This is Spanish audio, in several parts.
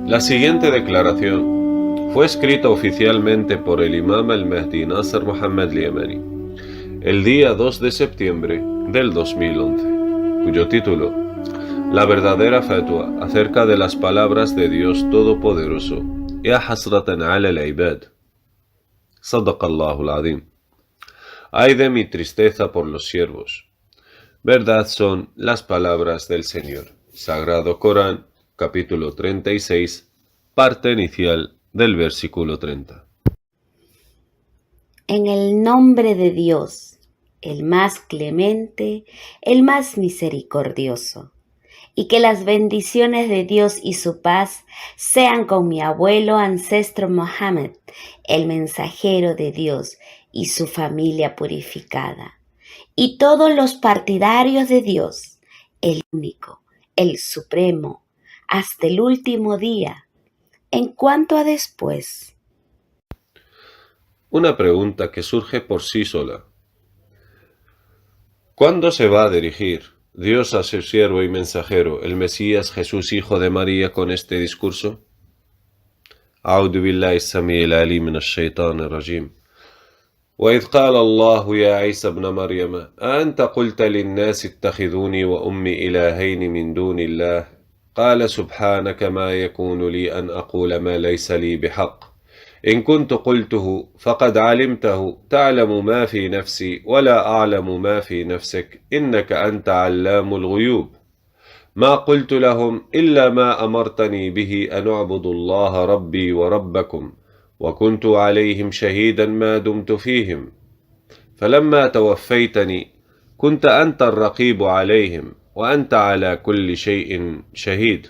La siguiente declaración fue escrita oficialmente por el imam al-Mahdi Nasser Muhammad al-Yamani el día 2 de septiembre del 2011, cuyo título: La verdadera fatwa acerca de las palabras de Dios Todopoderoso. Ya hasratan ala al-ibad. Sadaqallahu al-azim. Ay de mi tristeza por los siervos. Verdad son las palabras del Señor. Sagrado Corán, capítulo 36, parte inicial del versículo 30. En el nombre de Dios, el más clemente, el más misericordioso, y que las bendiciones de Dios y su paz sean con mi abuelo ancestro Mohammed, el mensajero de Dios y su familia purificada, y todos los partidarios de Dios, el único, el supremo, hasta el último día. En cuanto a después, Una pregunta que surge por sí sola. ¿Cuándo se va a dirigir Dios a su siervo y mensajero, el Mesías Jesús, hijo de María, con este discurso? A'udhu billahi as-sami'il alim min ash-shaytan ar-rajim. وإذ قال الله يا عيسى ابن مريم أأنت قلت للناس اتخذوني وأمي إلهين من دون الله قال سبحانك ما يكون لي أن أقول ما ليس لي بحق إن كنت قلته فقد علمته تعلم ما في نفسي ولا أعلم ما في نفسك إنك أنت علام الغيوب ما قلت لهم إلا ما أمرتني به أن أعبدوا الله ربي وربكم وكنت عليهم شهيدا ما دمت فيهم فلما توفيتني كنت أنت الرقيب عليهم وأنت على كل شيء شهيد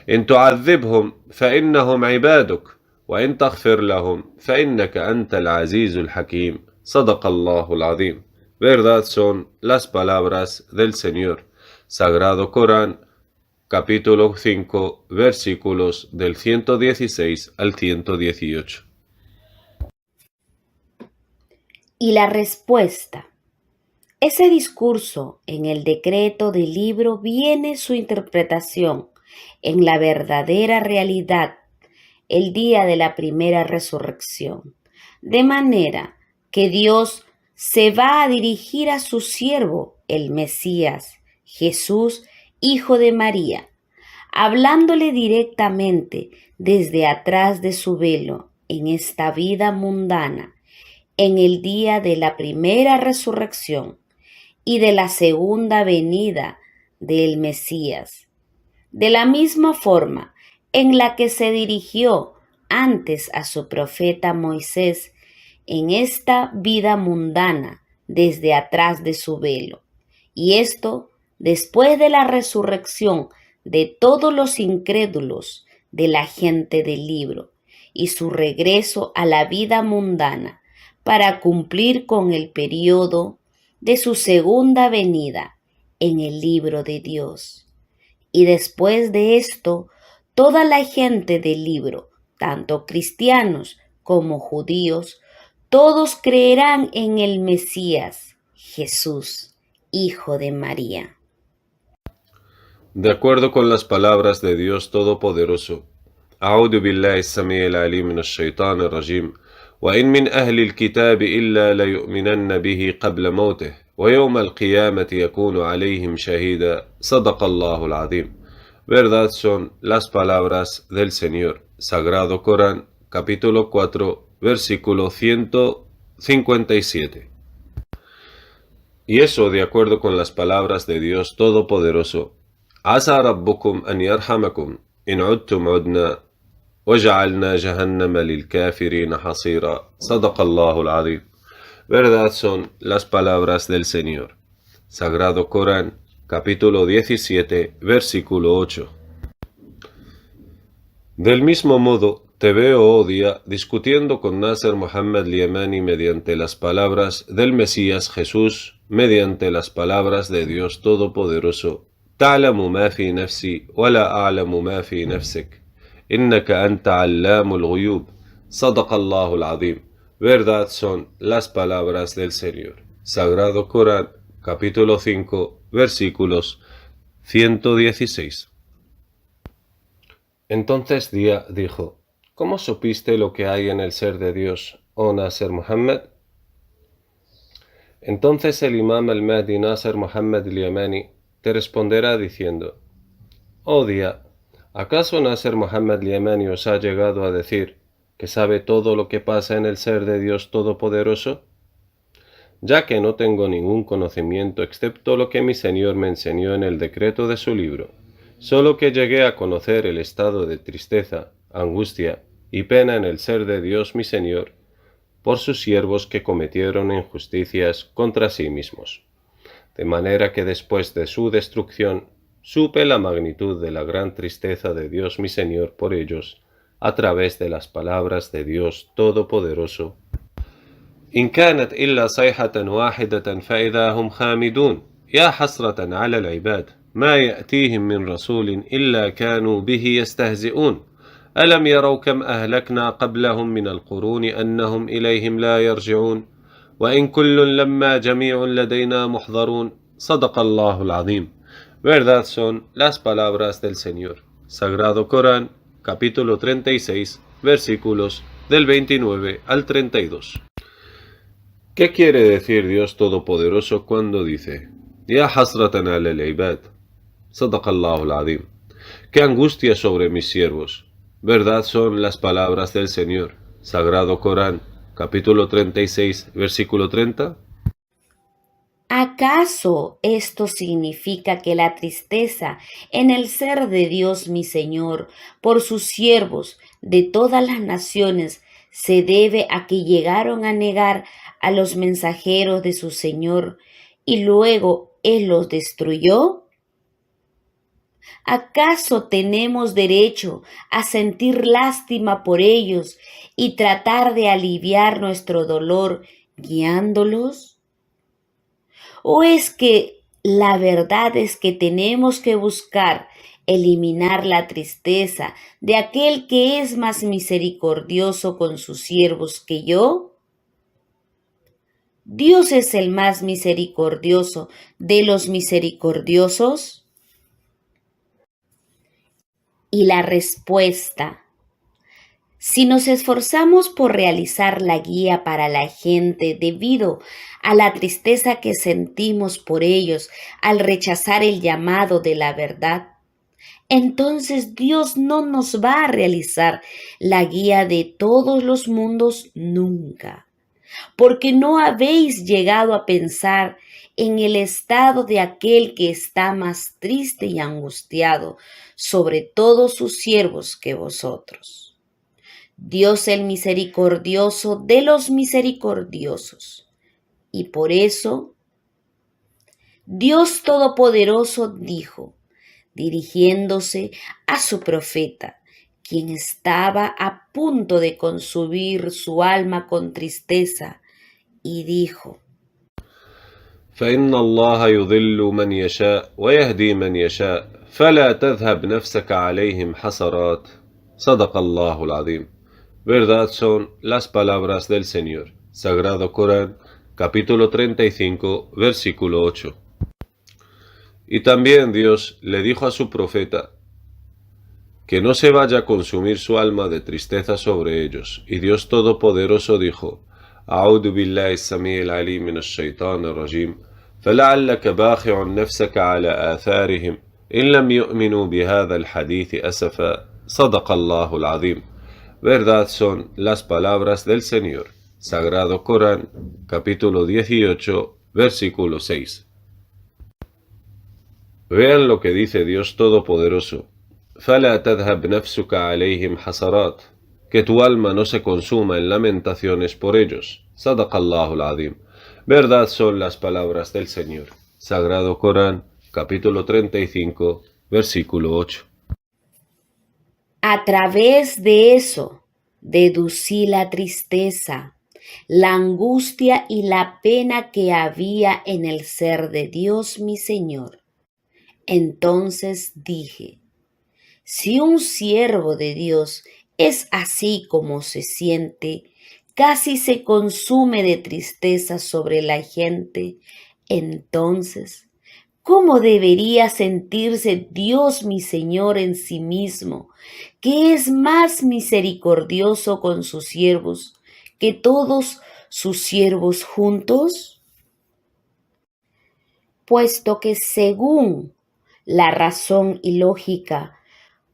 إن تعذبهم فإنهم عبادك وإن تغفر لهم فإنك أنت العزيز الحكيم. صدق الله العظيم. Verdad son las palabras del Señor. Sagrado Corán, capítulo 5, versículos del 116 al 118. y la respuesta. Ese discurso en el decreto del libro viene su interpretación en la verdadera realidad, el día de la primera resurrección, de manera que Dios se va a dirigir a su siervo, el Mesías, Jesús, hijo de María, hablándole directamente desde atrás de su velo en esta vida mundana, en el día de la primera resurrección y de la segunda venida del Mesías, de la misma forma en la que se dirigió antes a su profeta Moisés en esta vida mundana desde atrás de su velo, y esto después de la resurrección de todos los incrédulos de la gente del libro y su regreso a la vida mundana para cumplir con el periodo de su segunda venida en el libro de Dios. Y después de esto, toda la gente del libro, tanto cristianos como judíos, todos creerán en el Mesías, Jesús, hijo de María. De acuerdo con las palabras de Dios Todopoderoso, A'udhu billahi as-sami'il alim min ash-shaytan ar-rajim. وإن من أهل الكتاب إلا ليؤمنن به قبل موته ويوم القيامة يكون عليهم شهيدا. صدق الله العظيم. Verdad son las palabras del Señor. Sagrado Corán, capítulo 4, versículo 157. Y eso de acuerdo con las palabras de Dios Todopoderoso. Asa rabbukum an yarhamakum in udtum udna وجعلنا جهنم للكافرين حصيرا. صدق الله العظيم. Verdad son las palabras del Señor. Sagrado Corán, capítulo 17, versículo 8. Del mismo modo, te veo, oh día, discutiendo con Nasser Muhammad al-Yamani mediante las palabras del Mesías Jesús, mediante las palabras de Dios Todopoderoso. تعلم ما في نفسي ولا أعلم ما في نفسك إنك أنت علام الغيوب. صدق الله العظيم. Verdad son las palabras del Señor. Sagrado Corán, capítulo 5, versículos 116. Entonces Dia dijo, ¿cómo supiste lo que hay en el ser de Dios, oh Nasser Muhammad? Entonces el imam al-Mahdi Nasser Muhammad al-Yamani te responderá diciendo, oh Dia, ¿acaso Nasser Muhammad al-Yamani os ha llegado a decir que sabe todo lo que pasa en el ser de Dios Todopoderoso? Ya que no tengo ningún conocimiento excepto lo que mi Señor me enseñó en el decreto de su libro, solo que llegué a conocer el estado de tristeza, angustia y pena en el ser de Dios mi Señor, por sus siervos que cometieron injusticias contra sí mismos. De manera que después de su destrucción, supe la magnitud de la gran tristeza de Dios mi Señor por ellos, a través de las palabras de Dios Todopoderoso. إن كانت إلا صيحة واحدة فإذا هم خامدون يا حسرة على العباد ما يأتيهم من رسول إلا كانوا به يستهزئون ألم يروا كم أهلكنا قبلهم من القرون أنهم إليهم لا يرجعون وإن كل لما جميع لدينا محضرون صدق الله العظيم. Verdad son las palabras del Señor. Sagrado Corán, capítulo 36, versículos del 29 al 32. ¿Qué quiere decir Dios Todopoderoso cuando dice, Ya hasratan ala al-ibad, sadaqallahu al-azim? ¡Qué angustia sobre mis siervos! Verdad son las palabras del Señor. Sagrado Corán, capítulo 36, versículo 30. ¿Acaso esto significa que la tristeza en el ser de Dios mi Señor por sus siervos de todas las naciones se debe a que llegaron a negar a los mensajeros de su Señor y luego Él los destruyó? ¿Acaso tenemos derecho a sentir lástima por ellos y tratar de aliviar nuestro dolor guiándolos? ¿O es que la verdad es que tenemos que buscar eliminar la tristeza de aquel que es más misericordioso con sus siervos que yo? ¿Dios es el más misericordioso de los misericordiosos? Y la respuesta: si nos esforzamos por realizar la guía para la gente debido a la tristeza que sentimos por ellos al rechazar el llamado de la verdad, entonces Dios no nos va a realizar la guía de todos los mundos nunca, porque no habéis llegado a pensar en el estado de aquel que está más triste y angustiado sobre todos sus siervos que vosotros. Dios el misericordioso de los misericordiosos. Y por eso, Dios Todopoderoso dijo, dirigiéndose a su profeta, quien estaba a punto de consumir su alma con tristeza, y dijo, فإن الله يضل من يشاء ويهدي من يشاء فلا تذهب نفسك عليهم حسرات صدق الله العظيم. Verdad son las palabras del Señor. Sagrado Corán, capítulo 35, versículo 8. Y también Dios le dijo a su profeta que no se vaya a consumir su alma de tristeza sobre ellos. Y Dios Todopoderoso dijo, أعوذ بالله السميع العليم من الشيطان الرجيم فلعلك باخع نفسك على آثارهم إن لم يؤمنوا بهذا الحديث أسفا صدق الله العظيم. Verdad son las palabras del Señor. Sagrado Corán, capítulo 18, versículo 6. Vean lo que dice Dios Todopoderoso. فَلَا تَذْهَبْ نَفْسُكَ عَلَيْهِمْ حَسَرَاتٍ. Que tu alma no se consuma en lamentaciones por ellos. صدق الله العظيم. Verdad son las palabras del Señor. Sagrado Corán, capítulo 35, versículo 8. a través de eso, deducí la tristeza, la angustia y la pena que había en el ser de Dios mi Señor. Entonces dije, si un siervo de Dios es así como se siente, casi se consume de tristeza sobre la gente, entonces, ¿Cómo debería sentirse Dios mi Señor en sí mismo, que es más misericordioso con sus siervos que todos sus siervos juntos? Puesto que según la razón y lógica,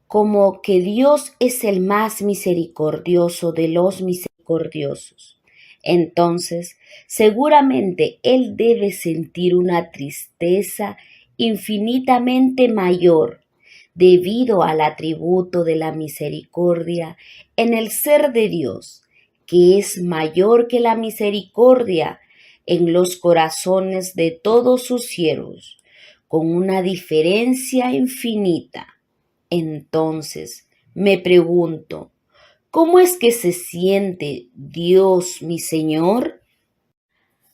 como que Dios es el más misericordioso de los misericordiosos, entonces seguramente Él debe sentir una tristeza infinitamente mayor debido al atributo de la misericordia en el ser de Dios, que es mayor que la misericordia en los corazones de todos sus siervos, con una diferencia infinita. Entonces, me pregunto, ¿cómo es que se siente Dios mi Señor?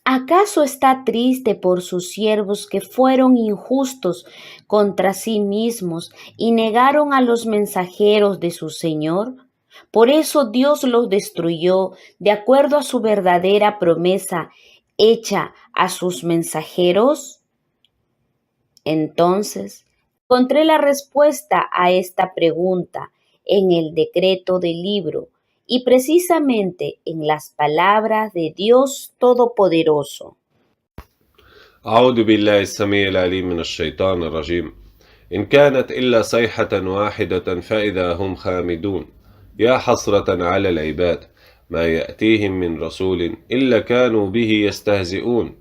¿Acaso está triste por sus siervos que fueron injustos contra sí mismos y negaron a los mensajeros de su Señor? Por eso Dios los destruyó de acuerdo a su verdadera promesa hecha a sus mensajeros. Entonces, encontré la respuesta a esta pregunta en el decreto del libro y precisamente en las palabras de Dios Todopoderoso. أعوذ بالله السميع العليم من الشيطان الرجيم إن كانت إلا صيحة واحدة فإذا هم خامدون يا حسرة على العباد ما يأتيهم من رسول إلا كانوا به يستهزئون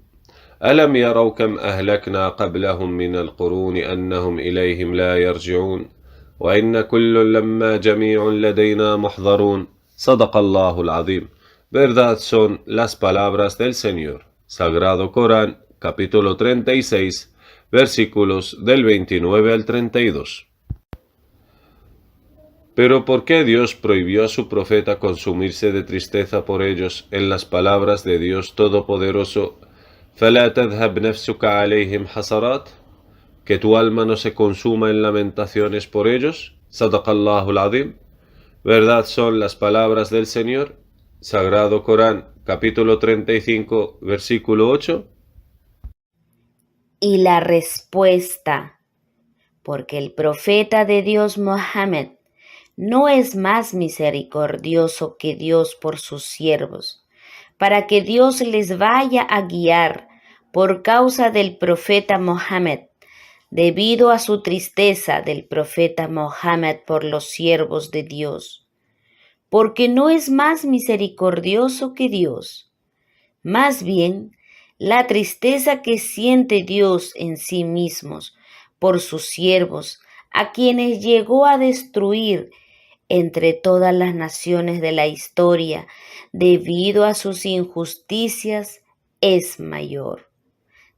ألم يروا كم أهلكنا قبلهم من القرون أنهم إليهم لا يرجعون وإن كل لما جميع لدينا محضرون صدق الله العظيم. Verdad son las palabras del Señor. Sagrado Corán, capítulo 36, versículos del 29 al 32. Pero ¿por qué Dios prohibió a su profeta consumirse de tristeza por ellos en las palabras de Dios Todopoderoso? فَلَا تَذْهَبْ نَفْسُكَ عَلَيْهِمْ حَسَرَاتٍ, que tu alma no se consuma en lamentaciones por ellos. صدق الله العظيم. Verdad son las palabras del Señor. Sagrado Corán, capítulo 35, versículo 8. Y la respuesta, porque el profeta de Dios Mohammed no es más misericordioso que Dios por sus siervos, para que Dios les vaya a guiar por causa del profeta Mohammed, debido a su tristeza del profeta Mohammed por los siervos de Dios, porque no es más misericordioso que Dios. Más bien, la tristeza que siente Dios en sí mismos por sus siervos, a quienes llegó a destruir entre todas las naciones de la historia debido a sus injusticias, es mayor.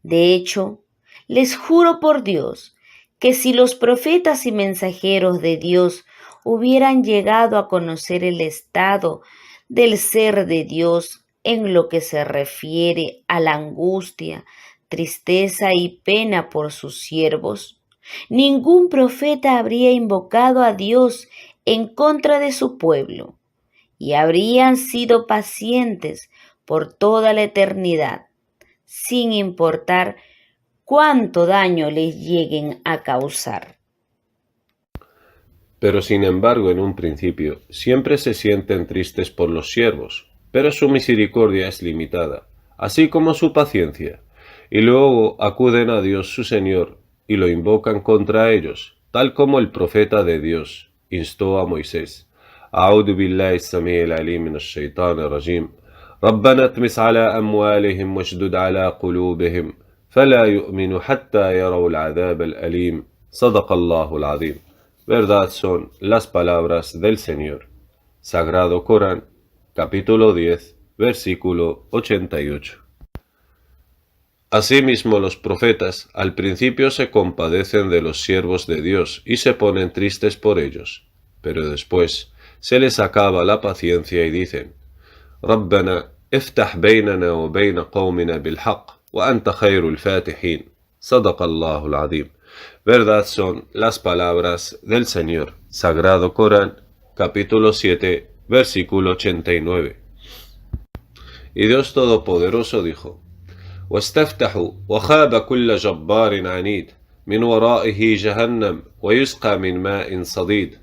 De hecho, les juro por Dios que si los profetas y mensajeros de Dios hubieran llegado a conocer el estado del ser de Dios en lo que se refiere a la angustia, tristeza y pena por sus siervos, ningún profeta habría invocado a Dios en contra de su pueblo, y habrían sido pacientes por toda la eternidad, sin importar cuánto daño les lleguen a causar. Pero sin embargo, en un principio, siempre se sienten tristes por los siervos, pero su misericordia es limitada, así como su paciencia, y luego acuden a Dios su Señor y lo invocan contra ellos, tal como el profeta de Dios instó a Moisés. أعوذ بالله السميع العليم من الشيطان الرجيم ربنا اطمس على أموالهم واشدد على قلوبهم فلا يؤمنوا حتى يروا العذاب الأليم صدق الله العظيم. Verdad son las palabras del Señor. Sagrado Corán, capítulo 10, versículo 88. Asimismo, los profetas al principio se compadecen de los siervos de Dios y se ponen tristes por ellos, pero después se les acaba la paciencia y dicen: Rabbana, iftah baynana wa bayna qawmina bil haqq, wa anta khayrul fatihin. Sadaqa Allahul Azim. Verdad son las palabras del Señor. Sagrado Corán, capítulo 7, versículo 89. Y Dios Todopoderoso dijo: واستفتحوا وخاب كل جبار عنيد من ورائه جهنم ويسقى من ماء صديد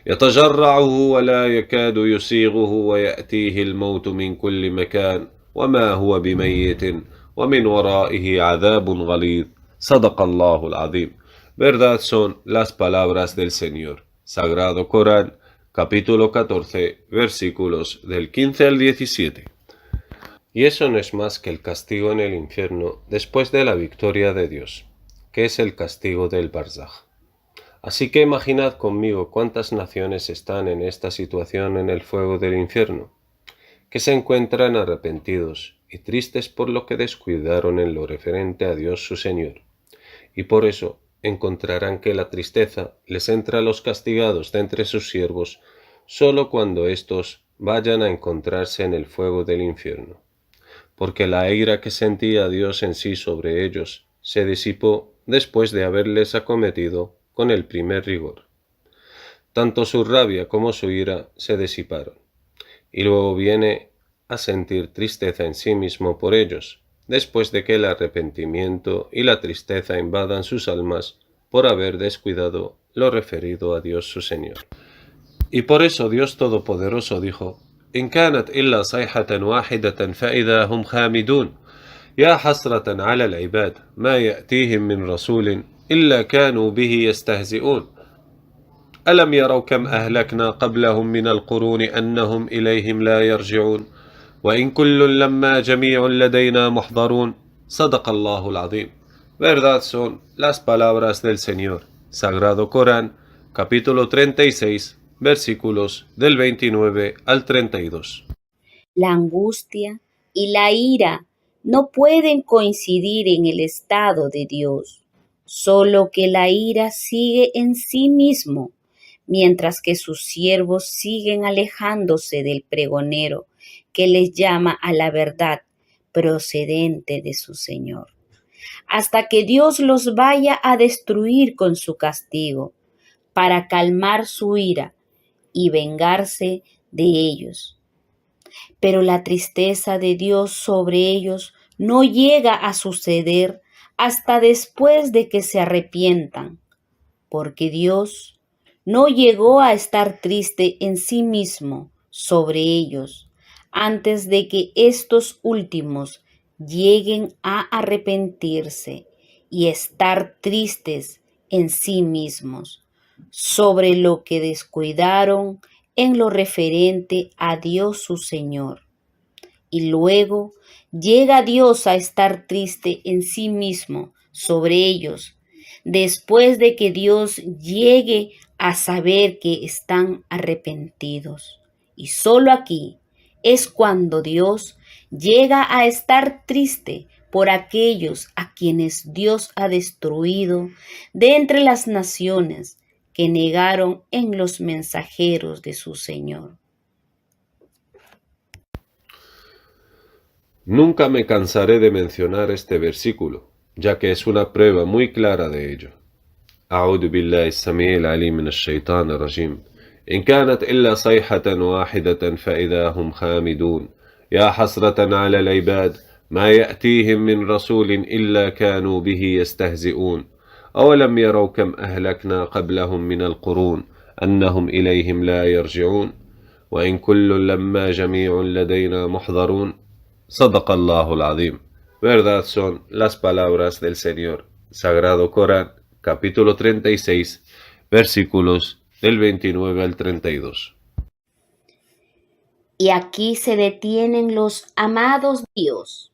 يتجرعه ولا يكاد يسيغه ويأتيه الموت من كل مكان وما هو بميت ومن ورائه عذاب غليظ. صدق الله العظيم. Verdad son las palabras del Señor. Sagrado Corán, capítulo 14, versículos del 15 al 17. Y eso no es más que el castigo en el infierno después de la victoria de Dios, que es el castigo del Barzaj. Así que imaginad conmigo cuántas naciones están en esta situación en el fuego del infierno, que se encuentran arrepentidos y tristes por lo que descuidaron en lo referente a Dios su Señor, y por eso encontrarán que la tristeza les entra a los castigados de entre sus siervos sólo cuando éstos vayan a encontrarse en el fuego del infierno, porque la ira que sentía Dios en sí sobre ellos se disipó después de haberles acometido con el primer rigor. Tanto su rabia como su ira se disiparon, y luego viene a sentir tristeza en sí mismo por ellos, después de que el arrepentimiento y la tristeza invadan sus almas por haber descuidado lo referido a Dios su Señor. Y por eso Dios Todopoderoso dijo: إن كانت إلا صيحة واحدة فإذا هم خامدون يا حسرة على العباد ما يأتيهم من رسول إلا كانوا به يستهزئون ألم يروا كم أهلكنا قبلهم من القرون أنهم إليهم لا يرجعون وإن كل لما جميع لدينا محضرون. صدق الله العظيم. Verdad son las palabras del Señor. Sagrado Corán, capítulo 36, versículos del 29 al 32. La angustia y la ira no pueden coincidir en el estado de Dios, solo que la ira sigue en sí mismo, mientras que sus siervos siguen alejándose del pregonero que les llama a la verdad procedente de su Señor, hasta que Dios los vaya a destruir con su castigo, para calmar su ira y vengarse de ellos. Pero la tristeza de Dios sobre ellos no llega a suceder hasta después de que se arrepientan, porque Dios no llegó a estar triste en sí mismo sobre ellos antes de que estos últimos lleguen a arrepentirse y estar tristes en sí mismos sobre lo que descuidaron en lo referente a Dios su Señor. Y luego llega Dios a estar triste en sí mismo sobre ellos, después de que Dios llegue a saber que están arrepentidos. Y solo aquí es cuando Dios llega a estar triste por aquellos a quienes Dios ha destruido de entre las naciones que negaron en los mensajeros de su Señor. Nunca me cansaré de mencionar este versículo, ya que es una prueba muy clara de ello. أعوذ بالله السميع العليم من الشيطان الرجيم. إن كانت إلا صيحة واحدة فإذا هم خامدون يا حسرة على العباد ما يأتيهم من رسول إلا كانوا به يستهزئون أولم يروا كم أهلكنا قبلهم من القرون أنهم إليهم لا يرجعون وإن كل لما جميع لدينا محضرون. صدق الله العظيم. Verdad son las palabras del Señor. Sagrado Corán, capítulo 36, versículos del 29 al 32. Y aquí se detienen los amados Dios,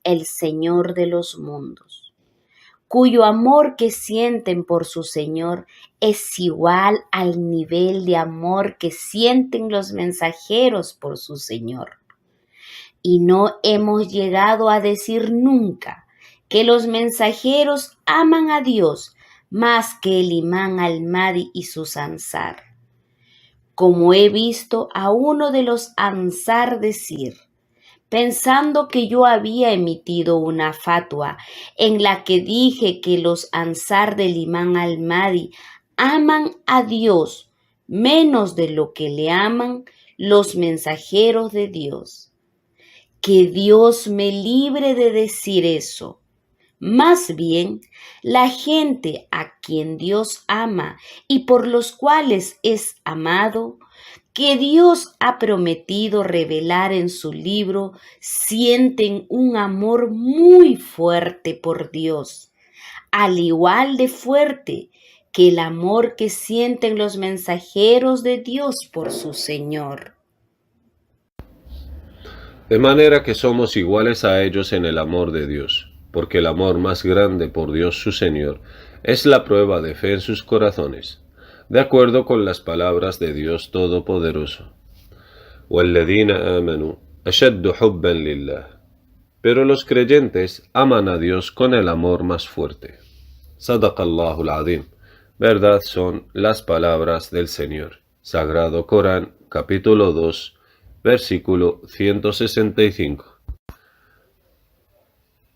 el Señor de los mundos, cuyo amor que sienten por su Señor es igual al nivel de amor que sienten los mensajeros por su Señor. Y no hemos llegado a decir nunca que los mensajeros aman a Dios más que el imán al-Mahdi y sus ansar. Como he visto a uno de los ansar decir, pensando que yo había emitido una fatua en la que dije que los ansar del imán al-Mahdi aman a Dios menos de lo que le aman los mensajeros de Dios. Que Dios me libre de decir eso. Más bien, la gente a quien Dios ama y por los cuales es amado, que Dios ha prometido revelar en su libro, sienten un amor muy fuerte por Dios, al igual de fuerte que el amor que sienten los mensajeros de Dios por su Señor. De manera que somos iguales a ellos en el amor de Dios, porque el amor más grande por Dios su Señor es la prueba de fe en sus corazones, de acuerdo con las palabras de Dios Todopoderoso. وَالَّذِينَ آمَنُوا أَشَدُّ حُبًّا لِلَّهِ. Pero los creyentes aman a Dios con el amor más fuerte. Sadaqallahu al-Azim. Verdad son las palabras del Señor. Sagrado Corán, capítulo 2, versículo 165.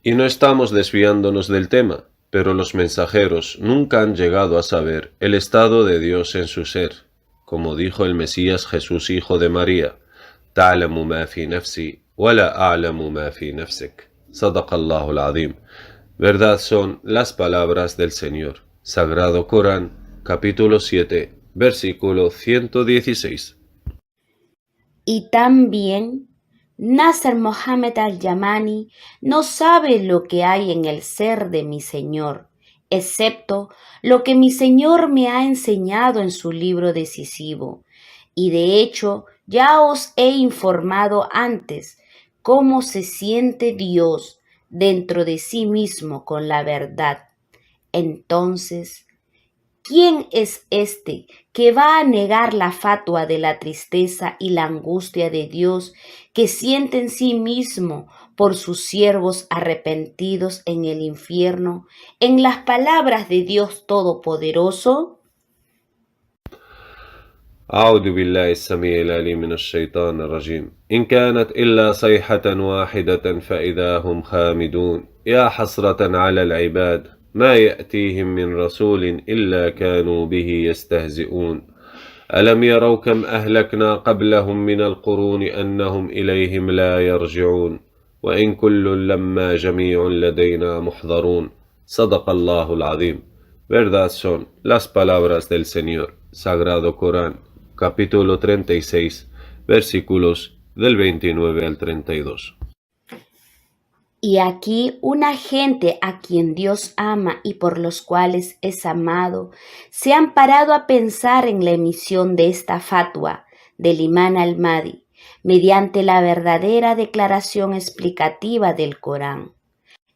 Y no estamos desviándonos del tema, pero los mensajeros nunca han llegado a saber el estado de Dios en su ser, como dijo el Mesías Jesús, hijo de María: "Ta'lamu ma fi nafsi, wa la a'lamu ma fi nafsik". Sadaqallahu al-Azim. Verdad son las palabras del Señor. Sagrado Corán, capítulo 7, versículo 116. Y también Nasser Mohammed al-Yamani no sabe lo que hay en el ser de mi Señor, excepto lo que mi Señor me ha enseñado en su libro decisivo. Y de hecho, ya os he informado antes cómo se siente Dios dentro de sí mismo con la verdad. Entonces, ¿quién es este que va a negar la fatua de la tristeza y la angustia de Dios que siente en sí mismo por sus siervos arrepentidos en el infierno, en las palabras de Dios Todopoderoso? أعوذ بالله السميع العليم من الشيطان الرجيم. إن كانت إلا صيحة واحدة فإذا هم خامدون. يا حسرة على العباد ما يأتيهم من رسول إلا كانوا به يستهزئون. ألم يروا كم أهلكنا قبلهم من القرون أنهم إليهم لا يرجعون. وإن كل لما جميع لدينا محضرون. صدق الله العظيم. Verdad son las palabras del Señor. Sagrado Corán, capítulo 36, versículos del 29 al 32. Y aquí una gente a quien Dios ama y por los cuales es amado, se han parado a pensar en la emisión de esta fatua del Imán al-Mahdi, mediante la verdadera declaración explicativa del Corán,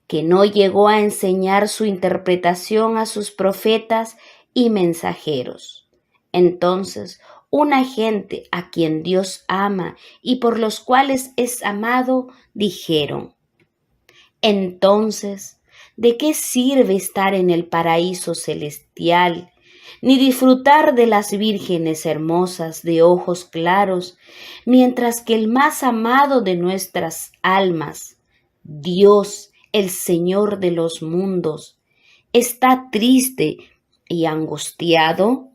que no llegó a enseñar su interpretación a sus profetas y mensajeros. Entonces, una gente a quien Dios ama y por los cuales es amado, dijeron: entonces, ¿de qué sirve estar en el paraíso celestial, ni disfrutar de las vírgenes hermosas de ojos claros, mientras que el más amado de nuestras almas, Dios, el Señor de los mundos, está triste y angustiado?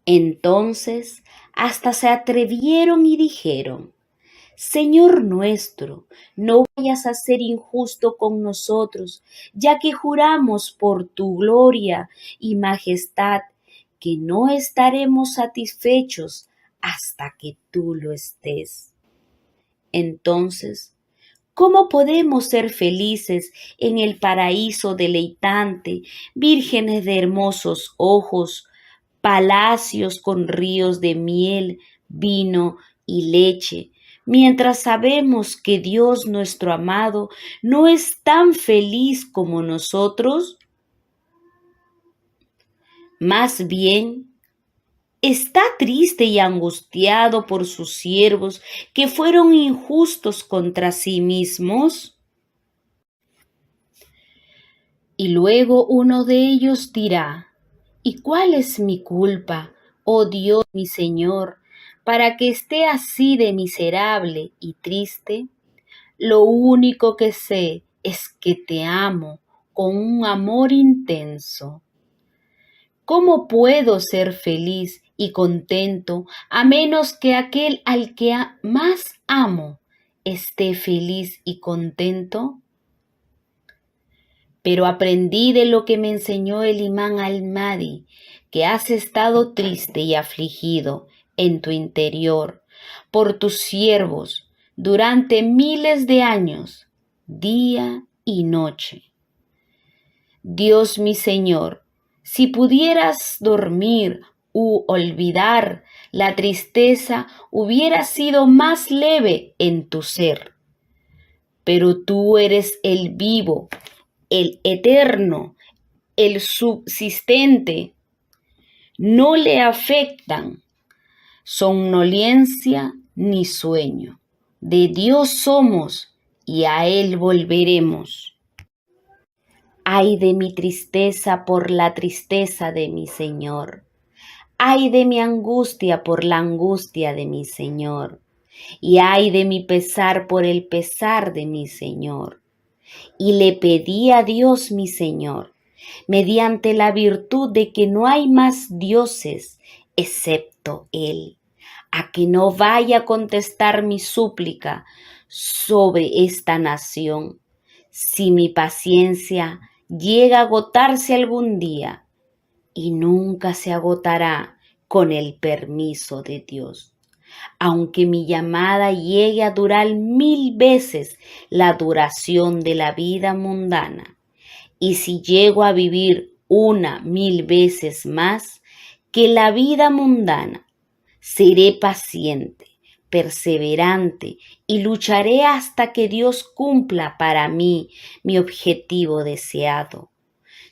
Entonces, hasta se atrevieron y dijeron: Señor nuestro, no vayas a ser injusto con nosotros, ya que juramos por tu gloria y majestad que no estaremos satisfechos hasta que tú lo estés. Entonces, ¿cómo podemos ser felices en el paraíso deleitante, vírgenes de hermosos ojos, palacios con ríos de miel, vino y leche, mientras sabemos que Dios nuestro amado no es tan feliz como nosotros? Más bien, está triste y angustiado por sus siervos que fueron injustos contra sí mismos. Y luego uno de ellos dirá: ¿y cuál es mi culpa, oh Dios mi Señor, para que esté así de miserable y triste? Lo único que sé es que te amo con un amor intenso. ¿Cómo puedo ser feliz y contento, a menos que aquel al que más amo esté feliz y contento? Pero aprendí de lo que me enseñó el imán al-Mahdi, que has estado triste y afligido en tu interior por tus siervos durante miles de años, día y noche. Dios mi Señor, si pudieras dormir u olvidar, la tristeza hubiera sido más leve en tu ser. Pero tú eres el vivo, el eterno, el subsistente. No le afectan somnolencia ni sueño. De Dios somos y a Él volveremos. Ay de mi tristeza por la tristeza de mi Señor. Ay de mi angustia por la angustia de mi Señor. Y ay de mi pesar por el pesar de mi Señor. Y le pedí a Dios mi Señor, mediante la virtud de que no hay más dioses excepto Él, a que no vaya a contestar mi súplica sobre esta nación. Si mi paciencia llega a agotarse algún día, y nunca se agotará con el permiso de Dios. Aunque mi llamada llegue a durar 1000 veces la duración de la vida mundana, y si llego a vivir 1000 veces más que la vida mundana, seré paciente, perseverante y lucharé hasta que Dios cumpla para mí mi objetivo deseado.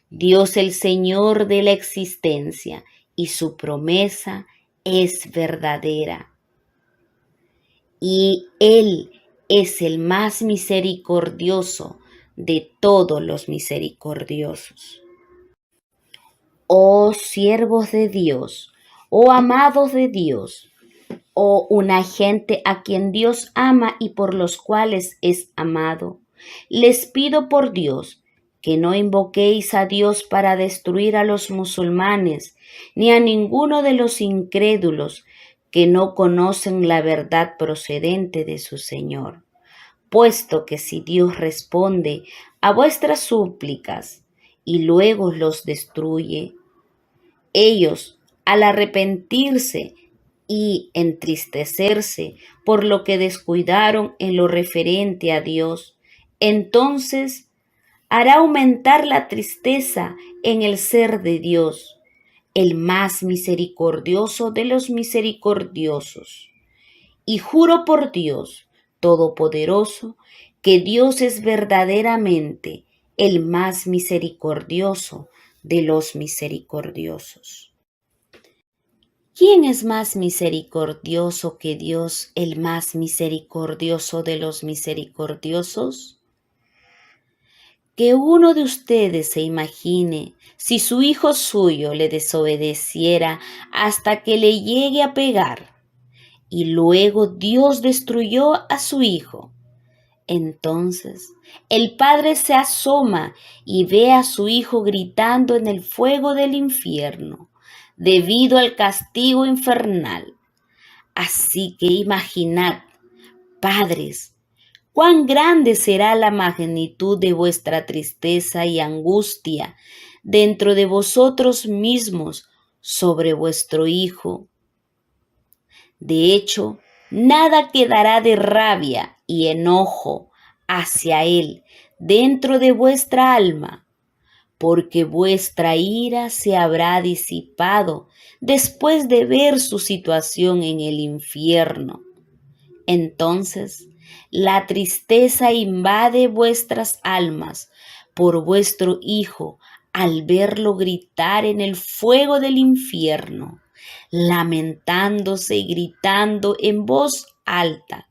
Dios el Señor de la existencia y su promesa es verdadera. Y Él es el más misericordioso de todos los misericordiosos. Oh siervos de Dios, oh amados de Dios, oh una gente a quien Dios ama y por los cuales es amado, les pido por Dios que no invoquéis a Dios para destruir a los musulmanes, ni a ninguno de los incrédulos que no conocen la verdad procedente de su Señor, puesto que si Dios responde a vuestras súplicas y luego los destruye, ellos, al arrepentirse y entristecerse por lo que descuidaron en lo referente a Dios, entonces hará aumentar la tristeza en el ser de Dios, el más misericordioso de los misericordiosos. Y juro por Dios Todopoderoso que Dios es verdaderamente el más misericordioso de los misericordiosos. ¿Quién es más misericordioso que Dios, el más misericordioso de los misericordiosos? Que uno de ustedes se imagine si su hijo suyo le desobedeciera hasta que le llegue a pegar, y luego Dios destruyó a su hijo. Entonces el padre se asoma y ve a su hijo gritando en el fuego del infierno, debido al castigo infernal. Así que imaginad, padres, cuán grande será la magnitud de vuestra tristeza y angustia dentro de vosotros mismos sobre vuestro hijo. De hecho, nada quedará de rabia y enojo hacia él dentro de vuestra alma, porque vuestra ira se habrá disipado después de ver su situación en el infierno. Entonces, la tristeza invade vuestras almas por vuestro hijo al verlo gritar en el fuego del infierno, lamentándose y gritando en voz alta,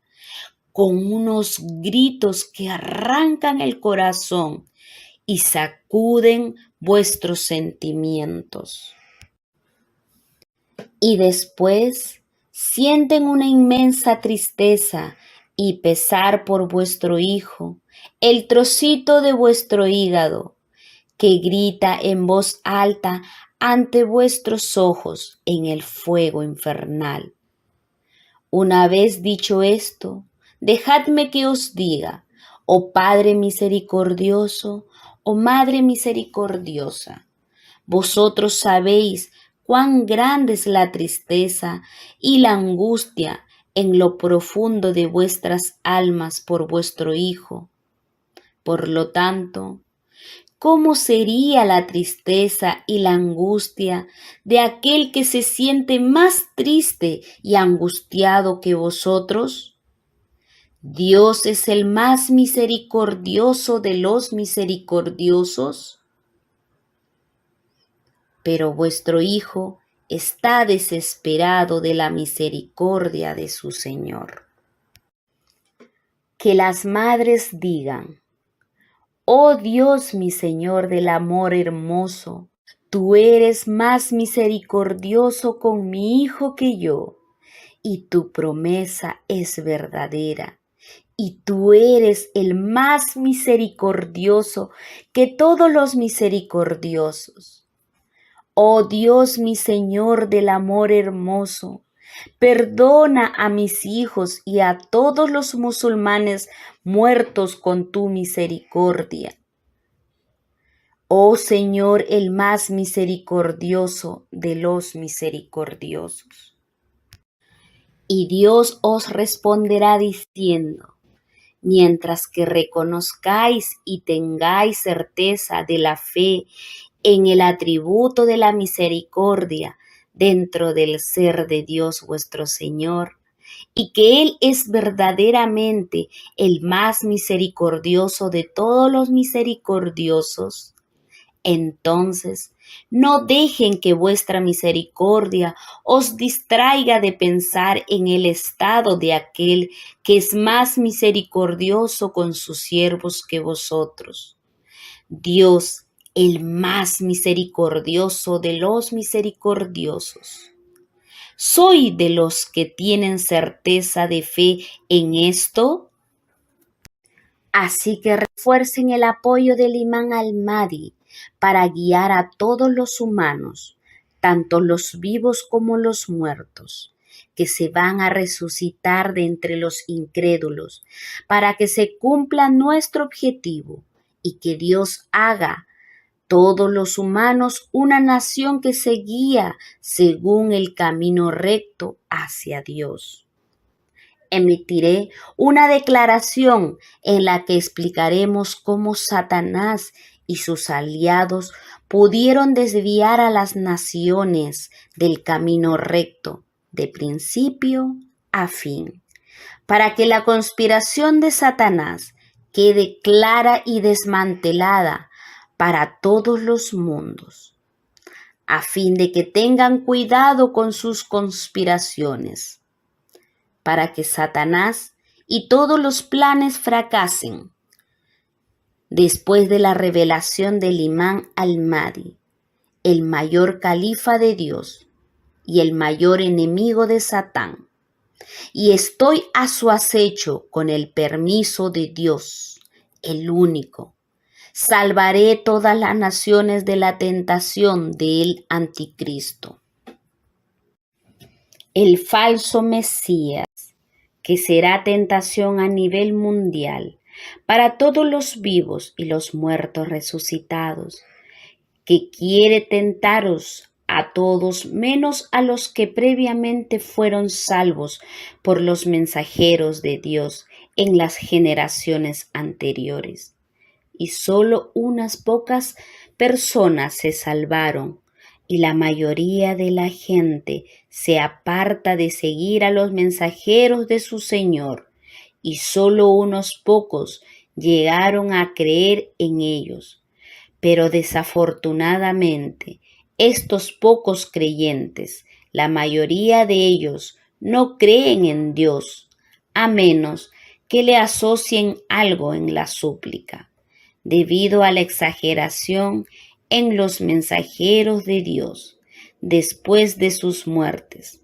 con unos gritos que arrancan el corazón y sacuden vuestros sentimientos. Y después sienten una inmensa tristeza y pesar por vuestro hijo, el trocito de vuestro hígado, que grita en voz alta ante vuestros ojos en el fuego infernal. Una vez dicho esto, dejadme que os diga, oh Padre misericordioso, oh Madre misericordiosa, vosotros sabéis cuán grande es la tristeza y la angustia en lo profundo de vuestras almas por vuestro Hijo. Por lo tanto, ¿cómo sería la tristeza y la angustia de aquel que se siente más triste y angustiado que vosotros? ¿Dios es el más misericordioso de los misericordiosos? Pero vuestro Hijo está desesperado de la misericordia de su Señor. Que las madres digan: oh Dios, mi Señor del amor hermoso, tú eres más misericordioso con mi Hijo que yo, y tu promesa es verdadera, y tú eres el más misericordioso que todos los misericordiosos. Oh Dios, mi Señor del amor hermoso, perdona a mis hijos y a todos los musulmanes muertos con tu misericordia. Oh Señor, el más misericordioso de los misericordiosos. Y Dios os responderá diciendo: mientras que reconozcáis y tengáis certeza de la fe en el atributo de la misericordia dentro del ser de Dios vuestro Señor, y que Él es verdaderamente el más misericordioso de todos los misericordiosos, entonces no dejen que vuestra misericordia os distraiga de pensar en el estado de aquel que es más misericordioso con sus siervos que vosotros. Dios, el más misericordioso de los misericordiosos. ¿Soy de los que tienen certeza de fe en esto? Así que refuercen el apoyo del Imán al-Mahdi para guiar a todos los humanos, tanto los vivos como los muertos, que se van a resucitar de entre los incrédulos, para que se cumpla nuestro objetivo y que Dios haga todos los humanos una nación que se guía según el camino recto hacia Dios. Emitiré una declaración en la que explicaremos cómo Satanás y sus aliados pudieron desviar a las naciones del camino recto, de principio a fin, para que la conspiración de Satanás quede clara y desmantelada para todos los mundos, a fin de que tengan cuidado con sus conspiraciones, para que Satanás y todos los planes fracasen. Después de la revelación del Imán al-Mahdi, el mayor califa de Dios y el mayor enemigo de Satán, y estoy a su acecho con el permiso de Dios, el único. Salvaré todas las naciones de la tentación del anticristo. El falso Mesías, que será tentación a nivel mundial para todos los vivos y los muertos resucitados, que quiere tentaros a todos menos a los que previamente fueron salvos por los mensajeros de Dios en las generaciones anteriores. Y solo unas pocas personas se salvaron, y la mayoría de la gente se aparta de seguir a los mensajeros de su Señor, y solo unos pocos llegaron a creer en ellos. Pero desafortunadamente, estos pocos creyentes, la mayoría de ellos, no creen en Dios, a menos que le asocien algo en la súplica, debido a la exageración en los mensajeros de Dios después de sus muertes,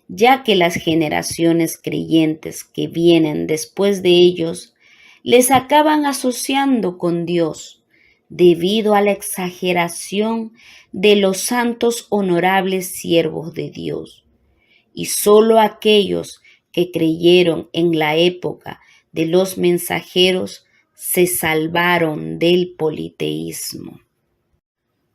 ya que las generaciones creyentes que vienen después de ellos les acaban asociando con Dios, debido a la exageración de los santos honorables siervos de Dios. Y solo aquellos que creyeron en la época de los mensajeros se salvaron del politeísmo,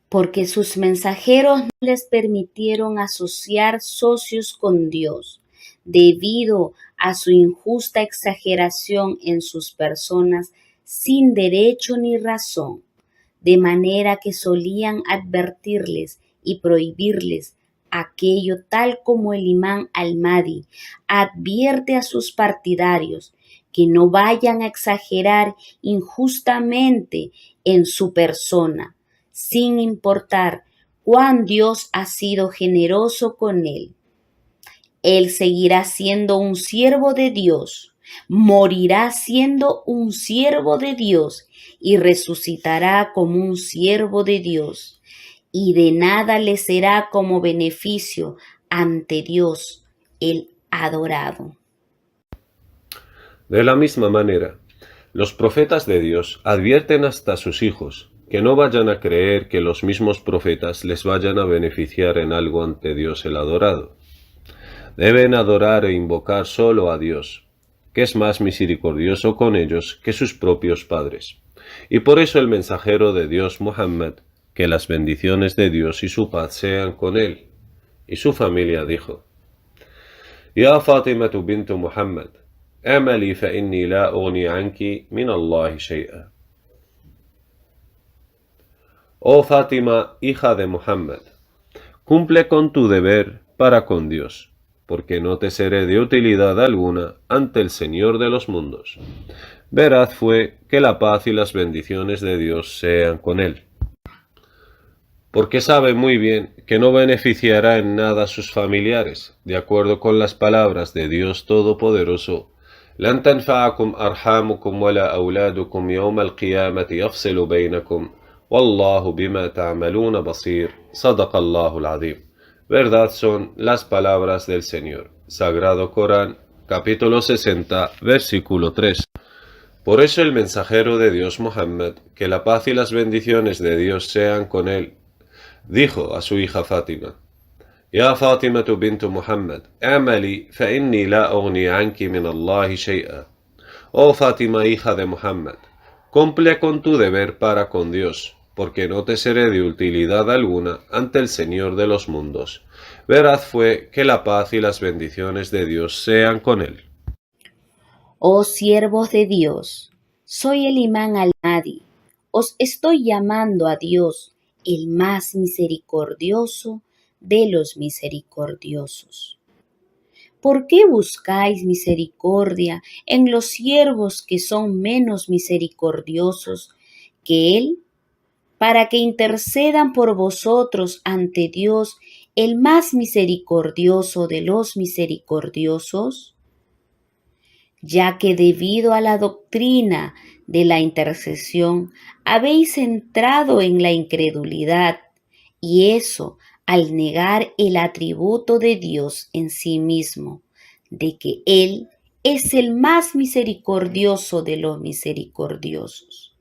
porque sus mensajeros no les permitieron asociar socios con Dios, debido a su injusta exageración en sus personas sin derecho ni razón, de manera que solían advertirles y prohibirles aquello tal como el imán al-Mahdi advierte a sus partidarios que no vayan a exagerar injustamente en su persona, sin importar cuán Dios ha sido generoso con él. Él seguirá siendo un siervo de Dios, morirá siendo un siervo de Dios y resucitará como un siervo de Dios, y de nada le será como beneficio ante Dios el adorado. De la misma manera, los profetas de Dios advierten hasta a sus hijos que no vayan a creer que los mismos profetas les vayan a beneficiar en algo ante Dios el adorado. Deben adorar e invocar solo a Dios, que es más misericordioso con ellos que sus propios padres. Y por eso el mensajero de Dios Muhammad, que las bendiciones de Dios y su paz sean con él y su familia, dijo: Ya Fatimatu bintu Muhammad, amali fa inni la ugni anki min Allahi shay'a. Oh Fátima, hija de Muhammad, cumple con tu deber para con Dios, porque no te seré de utilidad alguna ante el Señor de los mundos. Veraz fue que la paz y las bendiciones de Dios sean con él, porque sabe muy bien que no beneficiará en nada a sus familiares, de acuerdo con las palabras de Dios Todopoderoso: لن تنفعكم أرحامكم ولا أولادكم يوم القيامة يفصل بينكم والله بما تعملون بصير صدق الله العظيم. Verdad son las palabras del Señor. Sagrado Corán, capítulo 60, versículo 3. Por eso el mensajero de Dios Muhammad, que la paz y las bendiciones de Dios sean con él, dijo a su hija Fátima: Ya Fatimatu bintu Muhammad, amali fa inni la ugni anki min Allahi shay'a. Oh Fátima, hija de Muhammad, cumple con tu deber para con Dios, porque no te seré de utilidad alguna ante el Señor de los mundos. Veraz fue que la paz y las bendiciones de Dios sean con él. Oh siervos de Dios, soy el imán al-Mahdi. Os estoy llamando a Dios, el más misericordioso de los misericordiosos. ¿Por qué buscáis misericordia en los siervos que son menos misericordiosos que Él, para que intercedan por vosotros ante Dios, el más misericordioso de los misericordiosos? Ya que debido a la doctrina de la intercesión habéis entrado en la incredulidad, y eso al negar el atributo de Dios en sí mismo, de que Él es el más misericordioso de los misericordiosos.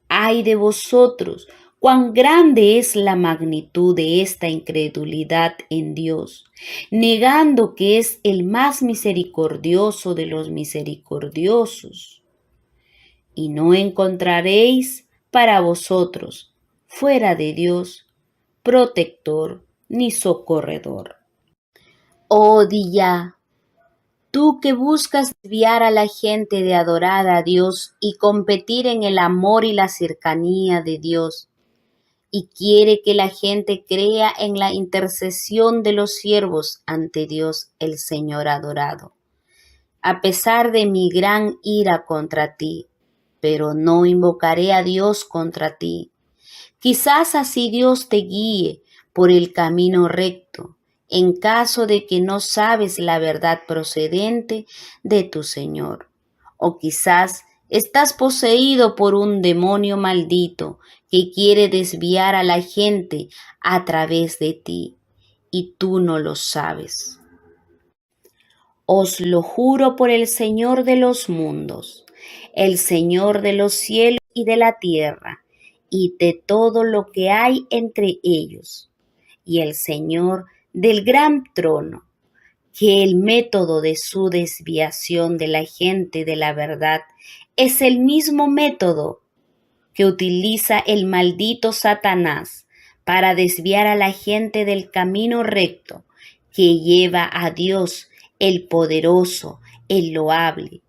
¡Ay de vosotros! Cuán grande es la magnitud de esta incredulidad en Dios, negando que es el más misericordioso de los misericordiosos. Y no encontraréis para vosotros, fuera de Dios, protector ni socorredor. Oh Diyá, tú que buscas desviar a la gente de adorar a Dios y competir en el amor y la cercanía de Dios, y quiere que la gente crea en la intercesión de los siervos ante Dios el Señor adorado. A pesar de mi gran ira contra ti, pero no invocaré a Dios contra ti. Quizás así Dios te guíe por el camino recto, en caso de que no sabes la verdad procedente de tu Señor. O quizás estás poseído por un demonio maldito que quiere desviar a la gente a través de ti, y tú no lo sabes. Os lo juro por el Señor de los mundos, el Señor de los cielos y de la tierra, y de todo lo que hay entre ellos, y el Señor del gran trono, que el método de su desviación de la gente de la verdad es el mismo método que utiliza el maldito Satanás para desviar a la gente del camino recto que lleva a Dios, el poderoso, el loable.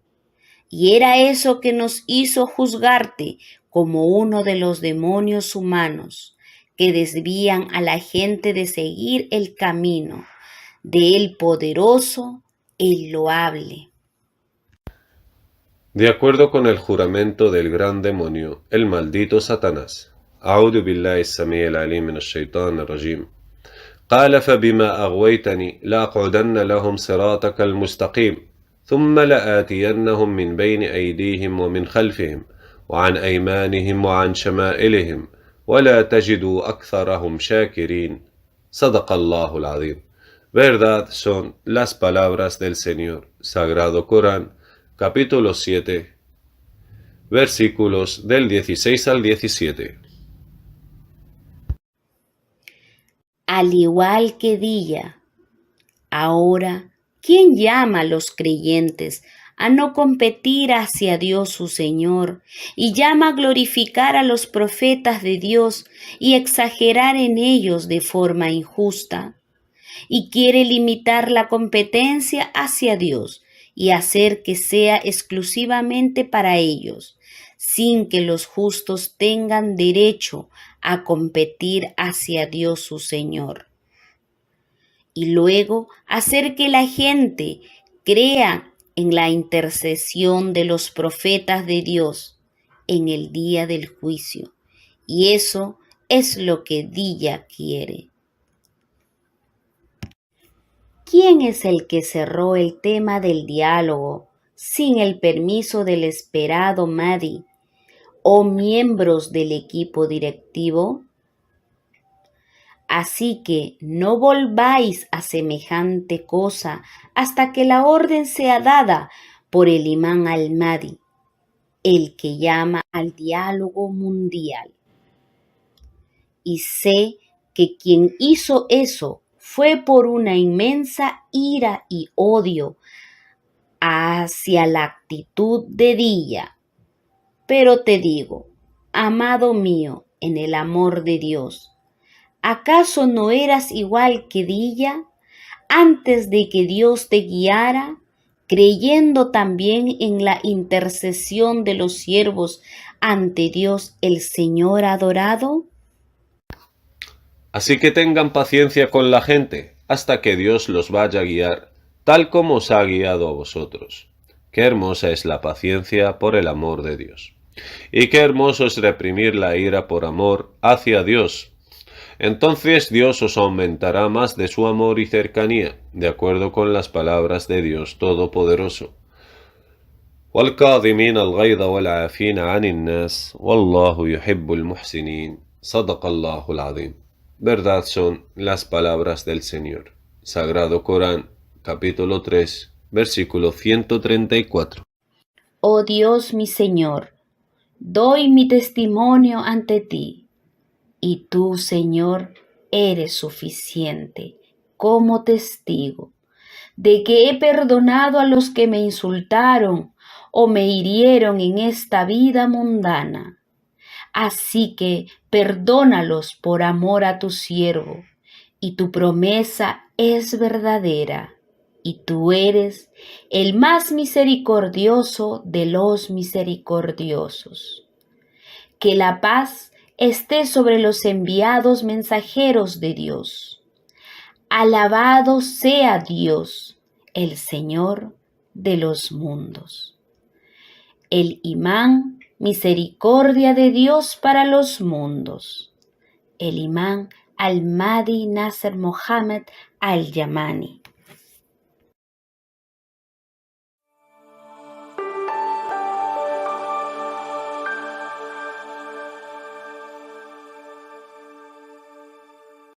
Y era eso que nos hizo juzgarte como uno de los demonios humanos que desvían a la gente de seguir el camino del poderoso, el loable. De acuerdo con el juramento del gran demonio, el maldito Satanás. أعوذ بالله السميع العليم من الشيطان الرجيم. قال فبما أغويتني لأقعدن لهم صراطك المستقيم ثم لآتينهم من بين أيديهم ومن خلفهم وعن أيمانهم وعن شمائلهم ولا تجدوا أكثرهم شاكرين. صدق الله العظيم. Verdad son las palabras del Señor. Sagrado Corán, capítulo 7, versículos del 16 al 17. Al igual que Dilla, ahora, ¿quién llama a los creyentes a no competir hacia Dios su Señor y llama a glorificar a los profetas de Dios y exagerar en ellos de forma injusta? Y quiere limitar la competencia hacia Dios y hacer que sea exclusivamente para ellos, sin que los justos tengan derecho a competir hacia Dios su Señor. Y luego hacer que la gente crea en la intercesión de los profetas de Dios en el día del juicio. Y eso es lo que Dilla quiere. ¿Quién es el que cerró el tema del diálogo sin el permiso del esperado Mahdi o miembros del equipo directivo? Así que no volváis a semejante cosa hasta que la orden sea dada por el imán al-Mahdi, el que llama al diálogo mundial. Y sé que quien hizo eso fue por una inmensa ira y odio hacia la actitud de Dilla. Pero te digo, amado mío, en el amor de Dios, ¿acaso no eras igual que Dilla antes de que Dios te guiara, creyendo también en la intercesión de los siervos ante Dios el Señor adorado? Así que tengan paciencia con la gente hasta que Dios los vaya a guiar, tal como os ha guiado a vosotros. Qué hermosa es la paciencia por el amor de Dios. Y qué hermoso es reprimir la ira por amor hacia Dios. Entonces Dios os aumentará más de su amor y cercanía, de acuerdo con las palabras de Dios Todopoderoso. والكاظمين الغيظ والعافين عن الناس والله يحب المحسنين. صدق الله العظيم. Verdad son las palabras del Señor. Sagrado Corán, capítulo 3, versículo 134. Oh Dios mi Señor, doy mi testimonio ante ti, y tú, Señor, eres suficiente como testigo de que he perdonado a los que me insultaron o me hirieron en esta vida mundana. Así que perdónalos por amor a tu siervo, y tu promesa es verdadera, y tú eres el más misericordioso de los misericordiosos. Que la paz esté sobre los enviados mensajeros de Dios. Alabado sea Dios, el Señor de los mundos. El imán, misericordia de Dios para los mundos. El imán al-Mahdi Nasser Mohammed al-Yamani.